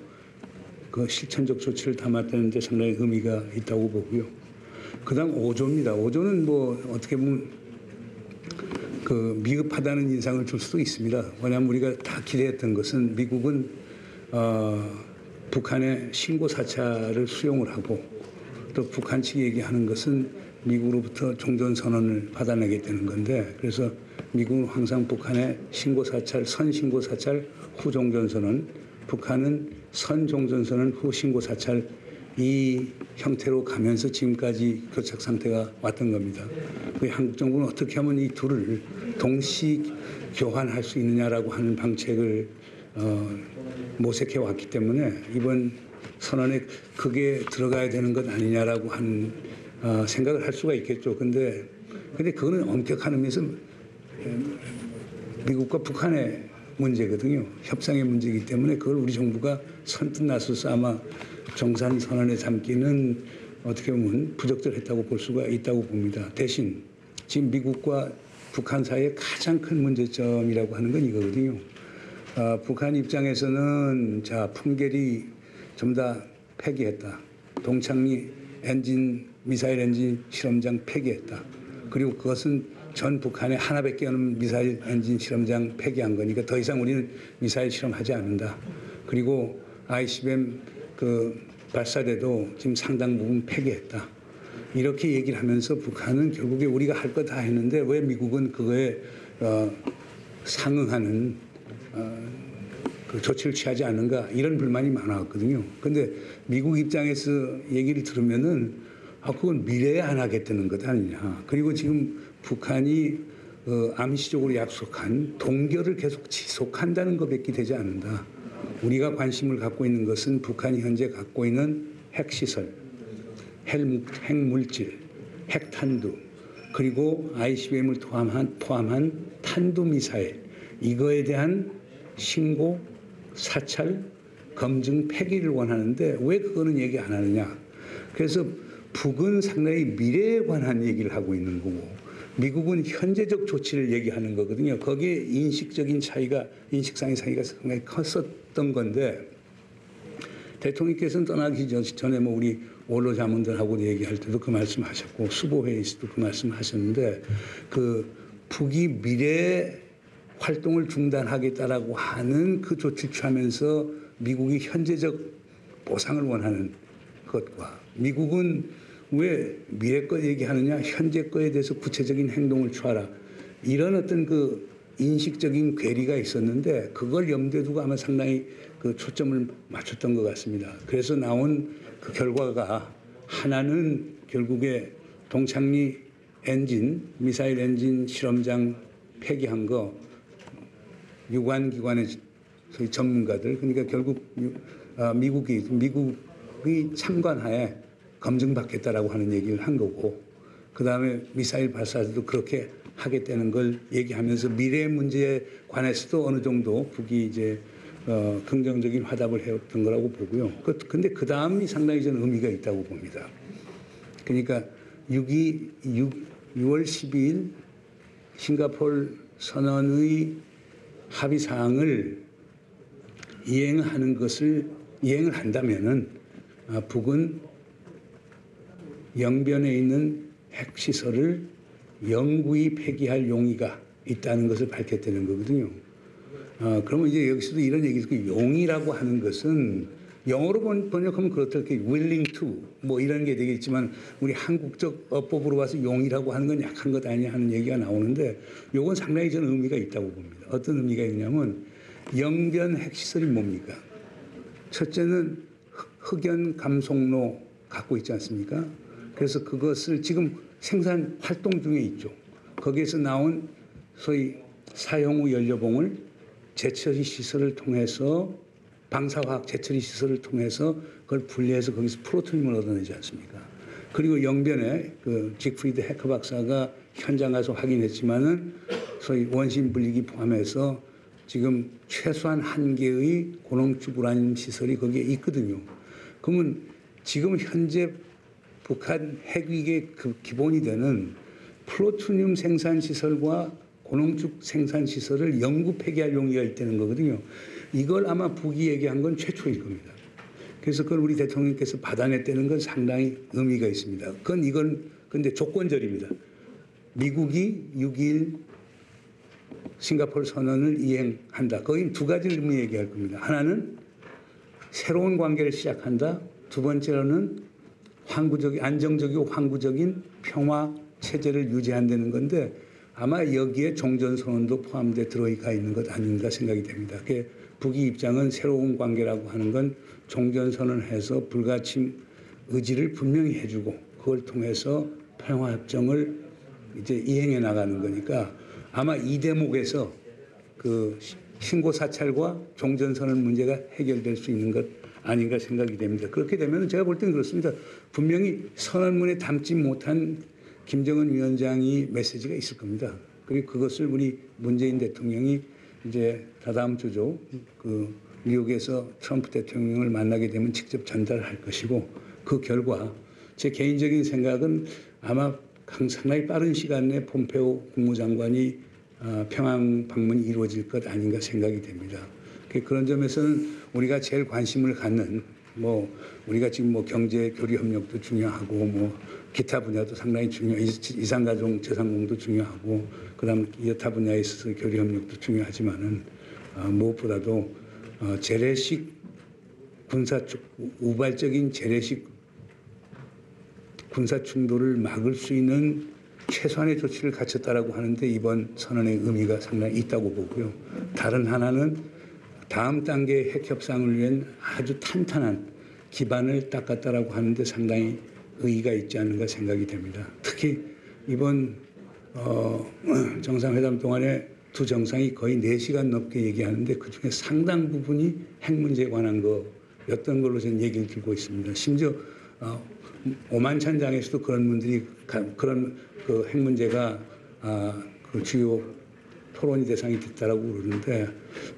Speaker 5: 그 실천적 조치를 담았다는 데 상당히 의미가 있다고 보고요. 그다음 5조입니다. 5조는 뭐 어떻게 보면 미흡하다는 인상을 줄 수도 있습니다. 왜냐하면 우리가 다 기대했던 것은 미국은 북한의 신고 사찰을 수용을 하고, 또 북한 측이 얘기하는 것은 미국으로부터 종전 선언을 받아내겠다는 건데, 그래서 미국은 항상 북한의 신고 사찰, 선신고 사찰, 후 종전 선언, 북한은 선종전 선언, 후 신고 사찰 이 형태로 가면서 지금까지 교착 상태가 왔던 겁니다. 한국 정부는 어떻게 하면 이 둘을 동시 교환할 수 있느냐라고 하는 방책을 모색해 왔기 때문에 이번 선언에 그게 들어가야 되는 것 아니냐라고 하는 생각을 할 수가 있겠죠. 근데 그거는 엄격한 의미에서 미국과 북한의 문제거든요. 협상의 문제이기 때문에 그걸 우리 정부가 선뜻 나서서 아마 정상선언에 담기는 어떻게 보면 부적절했다고 볼 수가 있다고 봅니다. 대신 지금 미국과 북한 사이의 가장 큰 문제점이라고 하는 건 이거거든요. 북한 입장에서는 풍계리 좀 다 폐기했다. 동창리 미사일 엔진 실험장 폐기했다. 그리고 그것은 전 북한의 하나밖에 없는 미사일 엔진 실험장 폐기한 거니까 더 이상 우리는 미사일 실험하지 않는다. 그리고 ICBM 발사대도 지금 상당 부분 폐기했다. 이렇게 얘기를 하면서 북한은 결국에 우리가 할 거 다 했는데 왜 미국은 그거에 상응하는 조치를 취하지 않는가, 이런 불만이 많았거든요. 근데 미국 입장에서 얘기를 들으면은 그건 미래에 안 하겠다는 것 아니냐. 그리고 지금 북한이 암시적으로 약속한 동결을 계속 지속한다는 것밖에 되지 않는다. 우리가 관심을 갖고 있는 것은 북한이 현재 갖고 있는 핵시설, 핵물질, 핵탄두, 그리고 ICBM을 포함한 탄두미사일, 이거에 대한 신고, 사찰, 검증, 폐기를 원하는데 왜 그거는 얘기 안 하느냐. 그래서 북은 상당히 미래에 관한 얘기를 하고 있는 거고 미국은 현재적 조치를 얘기하는 거거든요. 거기에 인식상의 차이가 상당히 컸었던 건데, 대통령께서는 떠나기 전에 우리 원로 자문들하고 얘기할 때도 그 말씀하셨고 수보회의에서도 그 말씀하셨는데, 북이 미래 활동을 중단하겠다라고 하는 그 조치를 취하면서 미국이 현재적 보상을 원하는 것과 미국은 왜 미래 것 얘기하느냐, 현재 거에 대해서 구체적인 행동을 취하라, 이런 어떤 그 인식적인 괴리가 있었는데 그걸 염두에 두고 아마 상당히 그 초점을 맞췄던 것 같습니다. 그래서 나온 그 결과가 하나는 결국에 동창리 엔진, 미사일 엔진 실험장 폐기한 거 유관 기관의 소위 전문가들, 그러니까 결국 미국이 참관하에 검증받겠다라고 하는 얘기를 한 거고, 그 다음에 미사일 발사도 그렇게 하겠다는 걸 얘기하면서 미래 문제에 관해서도 어느 정도 북이 이제 긍정적인 화답을 해왔던 거라고 보고요. 근데 그 다음이 상당히 저는 의미가 있다고 봅니다. 그러니까 6월 12일 싱가포르 선언의 합의 사항을 이행을 한다면은 북은 영변에 있는 핵시설을 영구히 폐기할 용의가 있다는 것을 밝혔다는 거거든요. 그러면 이제 여기서도 이런 얘기 있고, 용의라고 하는 것은 영어로 번역하면 그렇게 willing to 뭐 이런 게 되겠지만 우리 한국적 어법으로 봐서 용의라고 하는 건 약한 것 아니냐 하는 얘기가 나오는데, 요건 상당히 저는 의미가 있다고 봅니다. 어떤 의미가 있냐면 영변 핵시설이 뭡니까? 첫째는 흑연 감속로 갖고 있지 않습니까? 그래서 그것을 지금 생산 활동 중에 있죠. 거기에서 나온 소위 사용 후 연료봉을 재처리 시설을 통해서, 방사화학 재처리 시설을 통해서 그걸 분리해서 거기서 플루토늄을 얻어내지 않습니까? 그리고 영변에 그 직프리드 해커 박사가 현장 가서 확인했지만은 소위 원심 분리기 포함해서 지금 최소한 한 개의 고농축 우라늄 시설이 거기에 있거든요. 그러면 지금 현재 북한 핵위기의 그 기본이 되는 플루토늄 생산 시설과 고농축 생산 시설을 영구 폐기할 용의가 있다는 거거든요. 이걸 아마 북이 얘기한 건 최초일 겁니다. 그래서 그걸 우리 대통령께서 받아냈다는 건 상당히 의미가 있습니다. 이건 근데 조건절입니다. 미국이 6.2 싱가포르 선언을 이행한다. 거의 두 가지 의미 얘기할 겁니다. 하나는 새로운 관계를 시작한다. 두 번째로는 안정적이고 항구적인 평화 체제를 유지한다는 건데, 아마 여기에 종전선언도 포함돼 들어가 있는 것 아닌가 생각이 됩니다. 북의 입장은 새로운 관계라고 하는 건 종전선언해서 불가침 의지를 분명히 해주고 그걸 통해서 평화협정을 이제 이행해 나가는 거니까, 아마 이 대목에서 그 신고 사찰과 종전선언 문제가 해결될 수 있는 것 아닌가 생각이 됩니다. 그렇게 되면 제가 볼 때는 그렇습니다. 분명히 선언문에 담지 못한 김정은 위원장이 메시지가 있을 겁니다. 그리고 그것을 우리 문재인 대통령이 이제 다다음 주죠. 그 뉴욕에서 트럼프 대통령을 만나게 되면 직접 전달할 것이고, 그 결과 제 개인적인 생각은 아마 상당히 빠른 시간 내에 폼페오 국무장관이 평양 방문이 이루어질 것 아닌가 생각이 됩니다. 그런 점에서는 우리가 제일 관심을 갖는 우리가 지금 경제 교류 협력도 중요하고 기타 분야도 상당히 중요해요. 이산가족 재산공도 중요하고 그다음 여타 분야에 있어서 교류 협력도 중요하지만은 무엇보다도 재래식 우발적인 재래식 군사 충돌을 막을 수 있는 최소한의 조치를 갖췄다라고 하는데, 이번 선언의 의미가 상당히 있다고 보고요. 다른 하나는 다음 단계의 핵 협상을 위한 아주 탄탄한 기반을 닦았다라고 하는데 상당히 의의가 있지 않는가 생각이 됩니다. 특히 이번 정상회담 동안에 두 정상이 거의 4시간 넘게 얘기하는데 그중에 상당 부분이 핵 문제에 관한 거였던 걸로 저는 얘기를 들고 있습니다. 심지어 오만찬장에서도 그런 분들이 그런 그 핵 문제가 그 주요 토론이 대상이 됐다라고 그러는데,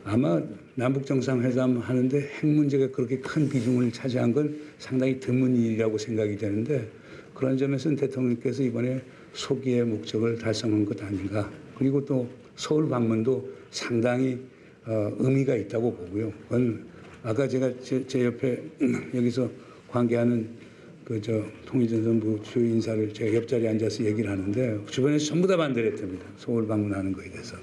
Speaker 5: 아마 남북 정상회담 하는데 핵 문제가 그렇게 큰 비중을 차지한 건 상당히 드문 일이라고 생각이 되는데, 그런 점에서는 대통령께서 이번에 소기의 목적을 달성한 것 아닌가. 그리고 또 서울 방문도 상당히 의미가 있다고 보고요. 그건 아까 제가 제 옆에 여기서 관계하는 통일전선부 주요 인사를 제가 옆자리에 앉아서 얘기를 하는데 주변에서 전부 다 반대를 했답니다. 서울 방문하는 거에 대해서.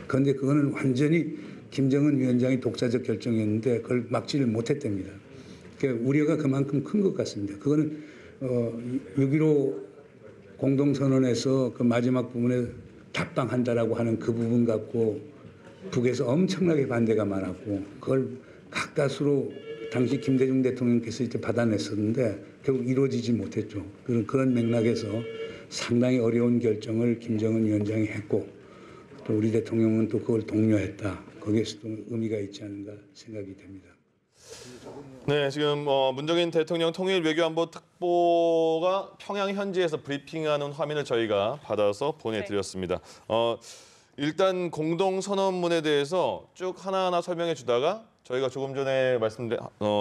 Speaker 5: 그런데 그거는 완전히 김정은 위원장이 독자적 결정이었는데 그걸 막지를 못했답니다. 그러니까 우려가 그만큼 큰 것 같습니다. 그거는 6.15 공동선언에서 그 마지막 부분에 답방한다라고 하는 그 부분 갖고 북에서 엄청나게 반대가 많았고 그걸 가까스로 당시 김대중 대통령께서 이제 받아냈었는데 결국 이루어지지 못했죠. 그런 맥락에서 상당히 어려운 결정을 김정은 위원장이 했고 또 우리 대통령은 또 그걸 독려했다. 거기에서도 의미가 있지 않은가 생각이 됩니다.
Speaker 1: 네, 지금 문정인 대통령 통일 외교안보 특보가 평양 현지에서 브리핑하는 화면을 저희가 받아서 보내드렸습니다. 일단 공동선언문에 대해서 쭉 하나하나 설명해 주다가 저희가 조금 전에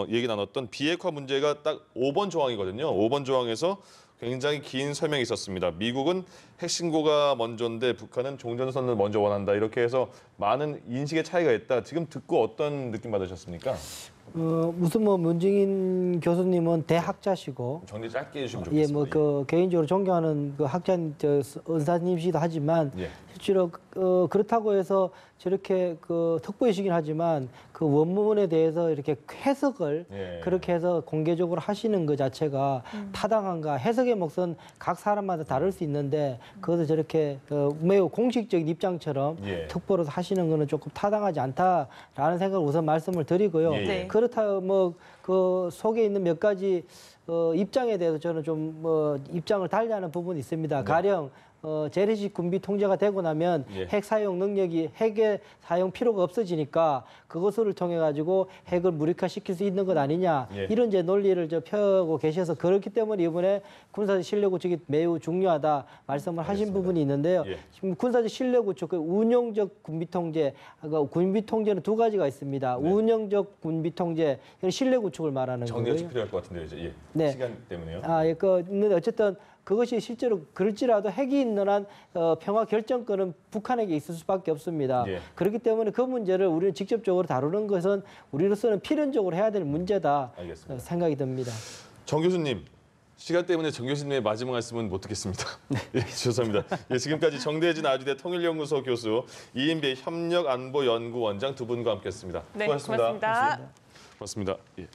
Speaker 1: 얘기 나눴던 비핵화 문제가 딱 5번 조항이거든요. 5번 조항에서 굉장히 긴 설명이 있었습니다. 미국은 핵신고가 먼저인데 북한은 종전선언을 먼저 원한다. 이렇게 해서 많은 인식의 차이가 있다. 지금 듣고 어떤 느낌 받으셨습니까?
Speaker 4: 무슨 문정인 교수님은 대학자시고
Speaker 1: 정리 짧게 해주시면
Speaker 4: 예,
Speaker 1: 좋겠습니다.
Speaker 4: 개인적으로 존경하는 그 학자님, 은사님이시기도 하지만
Speaker 1: 예.
Speaker 4: 실제로 그렇다고 해서 저렇게 특보이시긴 하지만 그 원문에 대해서 이렇게 해석을
Speaker 1: 예.
Speaker 4: 그렇게 해서 공개적으로 하시는 것 자체가 타당한가? 해석의 몫은 각 사람마다 다를 수 있는데 그것을 저렇게 매우 공식적인 입장처럼
Speaker 1: 예.
Speaker 4: 특보로 하시는 것은 조금 타당하지 않다라는 생각을 우선 말씀을 드리고요.
Speaker 1: 예, 예.
Speaker 2: 네.
Speaker 4: 그렇다 그 속에 있는 몇 가지 입장에 대해서 저는 좀 입장을 달리하는 부분이 있습니다. 가령 재래식 군비 통제가 되고 나면
Speaker 1: 예.
Speaker 4: 핵 사용 능력이 핵의 사용 필요가 없어지니까 그것을 통해 가지고 핵을 무력화시킬 수 있는 것 아니냐
Speaker 1: 예.
Speaker 4: 이런 이제 논리를 펴고 계셔서 그렇기 때문에 이번에 군사적 실력 구축이 매우 중요하다 말씀을 하신 부분이 있는데요.
Speaker 1: 예.
Speaker 4: 지금 군사적 실력 구축, 그 운영적 군비 통제, 군비 통제는 두 가지가 있습니다.
Speaker 1: 네.
Speaker 4: 운영적 군비 통제, 이건 실력 구축을 말하는
Speaker 1: 정리가 좀
Speaker 4: 거고요.
Speaker 1: 필요할 것 같은데요. 이제
Speaker 4: 네.
Speaker 1: 시간 때문에요.
Speaker 4: 근데 어쨌든 그것이 실제로 그럴지라도 핵이 있는 한 평화 결정권은 북한에게 있을 수밖에 없습니다.
Speaker 1: 예.
Speaker 4: 그렇기 때문에 그 문제를 우리는 직접적으로 다루는 것은 우리로서는 필연적으로 해야 될 문제다
Speaker 1: 알겠습니다.
Speaker 4: 생각이 듭니다.
Speaker 1: 정 교수님, 시간 때문에 정 교수님의 마지막 말씀은 못 듣겠습니다. 예, 죄송합니다. 예, 지금까지 정대진 아주대 통일연구소 교수, 이인배 협력안보연구원장 두 분과 함께했습니다.
Speaker 2: 네,
Speaker 1: 수고하셨습니다.
Speaker 2: 고맙습니다.
Speaker 1: 고맙습니다. 예.